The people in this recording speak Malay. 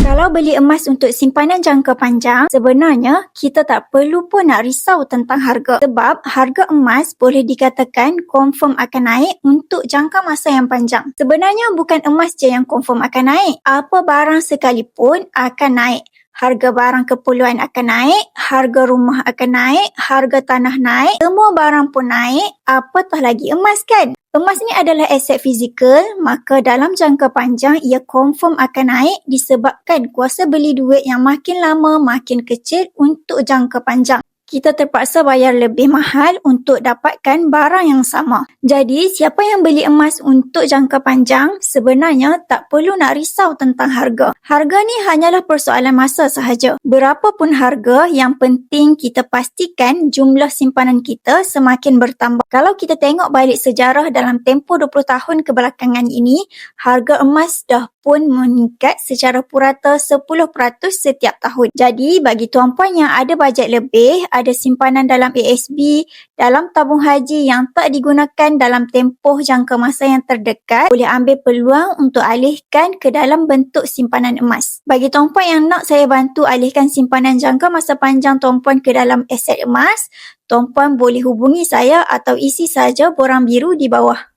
Kalau beli emas untuk simpanan jangka panjang, sebenarnya kita tak perlu pun nak risau tentang harga. Sebab harga emas boleh dikatakan confirm akan naik untuk jangka masa yang panjang. Sebenarnya bukan emas je yang confirm akan naik. Apa barang sekalipun akan naik. Harga barang keperluan akan naik, harga rumah akan naik, harga tanah naik, semua barang pun naik, apatah lagi emas kan? Emas ni adalah aset fizikal, maka dalam jangka panjang ia confirm akan naik disebabkan kuasa beli duit yang makin lama makin kecil untuk jangka panjang. Kita terpaksa bayar lebih mahal untuk dapatkan barang yang sama. Jadi, siapa yang beli emas untuk jangka panjang sebenarnya tak perlu nak risau tentang harga. Harga ni hanyalah persoalan masa sahaja. Berapapun harga, yang penting kita pastikan jumlah simpanan kita semakin bertambah. Kalau kita tengok balik sejarah dalam tempoh 20 tahun kebelakangan ini, harga emas dah pun meningkat secara purata 10% setiap tahun. Jadi, bagi tuan-puan yang ada bajet lebih, ada simpanan dalam ASB, dalam tabung haji yang tak digunakan dalam tempoh jangka masa yang terdekat, boleh ambil peluang untuk alihkan ke dalam bentuk simpanan emas. Bagi tuan-puan yang nak saya bantu alihkan simpanan jangka masa panjang tuan-puan ke dalam aset emas, tuan-puan boleh hubungi saya atau isi saja borang biru di bawah.